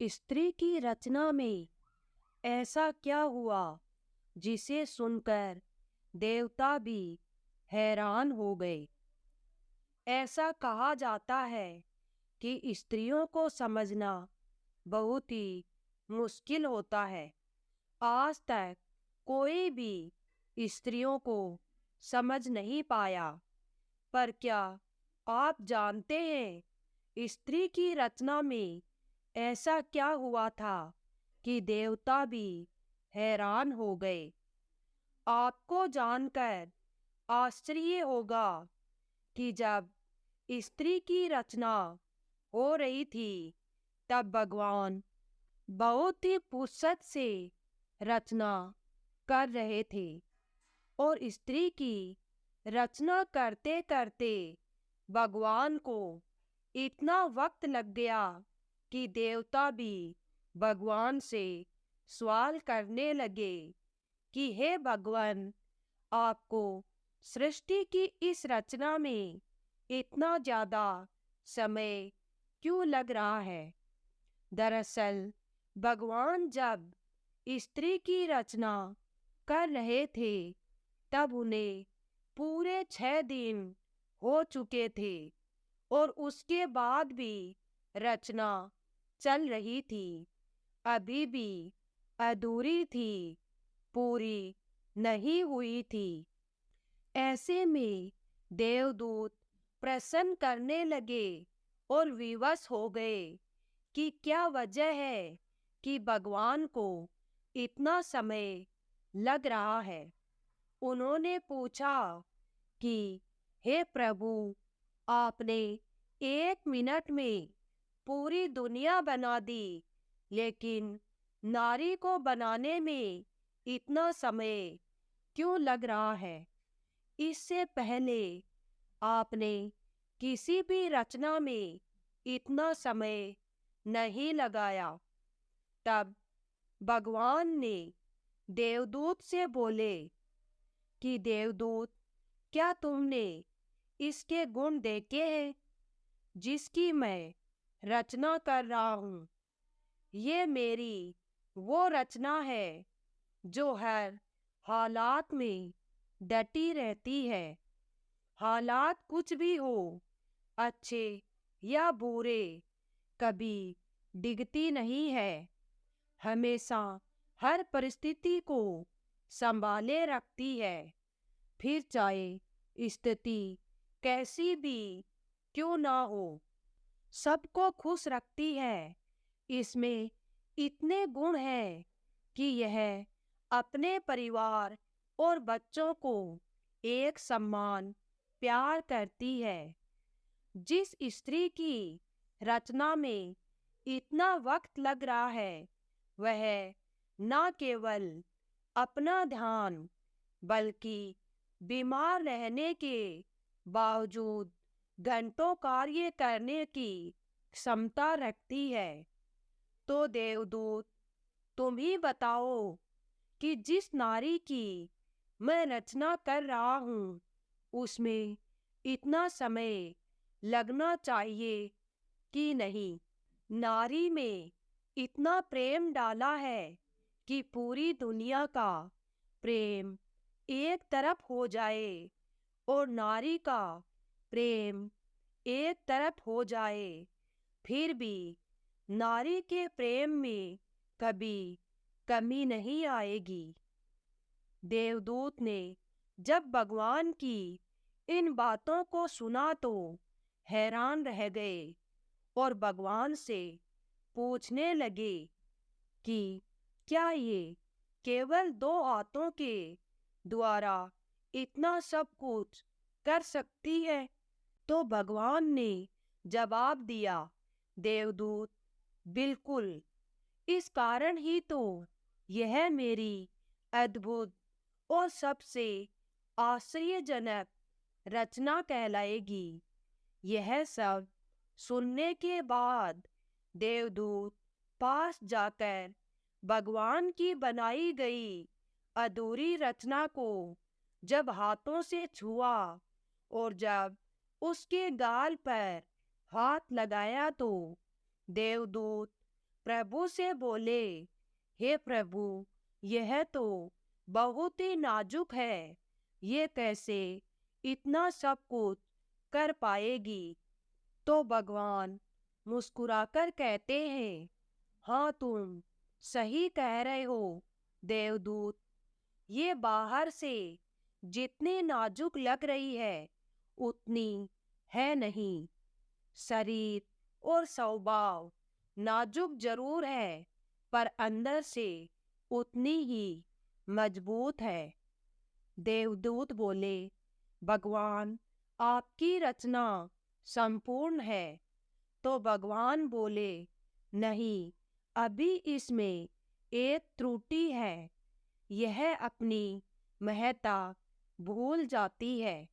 स्त्री की रचना में ऐसा क्या हुआ जिसे सुनकर देवता भी हैरान हो गए। ऐसा कहा जाता है कि स्त्रियों को समझना बहुत ही मुश्किल होता है। आज तक कोई भी स्त्रियों को समझ नहीं पाया। पर क्या आप जानते हैं स्त्री की रचना में ऐसा क्या हुआ था कि देवता भी हैरान हो गए। आपको जानकर आश्चर्य होगा कि जब स्त्री की रचना हो रही थी तब भगवान बहुत ही फुर्सत से रचना कर रहे थे और स्त्री की रचना करते करते भगवान को इतना वक्त लग गया कि देवता भी भगवान से सवाल करने लगे कि हे भगवान, आपको सृष्टि की इस रचना में इतना ज़्यादा समय क्यों लग रहा है। दरअसल भगवान जब स्त्री की रचना कर रहे थे तब उन्हें पूरे 6 दिन हो चुके थे और उसके बाद भी रचना चल रही थी, अभी भी अधूरी थी, पूरी नहीं हुई थी। ऐसे में देवदूत प्रश्न करने लगे और विवश हो गए कि क्या वजह है कि भगवान को इतना समय लग रहा है। उन्होंने पूछा कि हे प्रभु, आपने 1 मिनट में पूरी दुनिया बना दी, लेकिन नारी को बनाने में इतना समय क्यों लग रहा है। इससे पहले आपने किसी भी रचना में इतना समय नहीं लगाया। तब भगवान ने देवदूत से बोले कि देवदूत, क्या तुमने इसके गुण देखे हैं जिसकी मैं रचना कर रहा हूँ। ये मेरी वो रचना है जो हर हालात में डटी रहती है। हालात कुछ भी हो, अच्छे या बुरे, कभी डिगती नहीं है। हमेशा हर परिस्थिति को संभाले रखती है, फिर चाहे स्थिति कैसी भी क्यों ना हो, सबको खुश रखती है। इसमें इतने गुण हैं कि यह अपने परिवार और बच्चों को एक समान प्यार करती है। जिस स्त्री की रचना में इतना वक्त लग रहा है वह न केवल अपना ध्यान बल्कि बीमार रहने के बावजूद घंटों कार्य करने की क्षमता रखती है। तो देवदूत, तुम ही बताओ कि जिस नारी की मैं रचना कर रहा हूँ उसमें इतना समय लगना चाहिए कि नहीं। नारी में इतना प्रेम डाला है कि पूरी दुनिया का प्रेम एक तरफ हो जाए और नारी का प्रेम एक तरफ हो जाए, फिर भी नारी के प्रेम में कभी कमी नहीं आएगी। देवदूत ने जब भगवान की इन बातों को सुना तो हैरान रह गए और भगवान से पूछने लगे कि क्या ये केवल 2 हाथों के द्वारा इतना सब कुछ कर सकती है। तो भगवान ने जवाब दिया, देवदूत, बिल्कुल, इस कारण ही तो यह मेरी अद्भुत और सबसे आश्चर्यजनक रचना कहलाएगी। यह सब सुनने के बाद देवदूत पास जाकर भगवान की बनाई गई अधूरी रचना को जब हाथों से छुआ और जब उसके गाल पर हाथ लगाया तो देवदूत प्रभु से बोले, हे प्रभु, यह तो बहुत ही नाजुक है, ये कैसे इतना सब कुछ कर पाएगी? तो भगवान मुस्कुराकर कहते हैं, हाँ, तुम सही कह रहे हो देवदूत। ये बाहर से जितनी नाजुक लग रही है उतनी है नहीं। शरीर और स्वभाव नाजुक जरूर है, पर अंदर से उतनी ही मजबूत है। देवदूत बोले, भगवान, आपकी रचना संपूर्ण है। तो भगवान बोले, नहीं, अभी इसमें एक त्रुटि है। यह अपनी महत्ता भूल जाती है।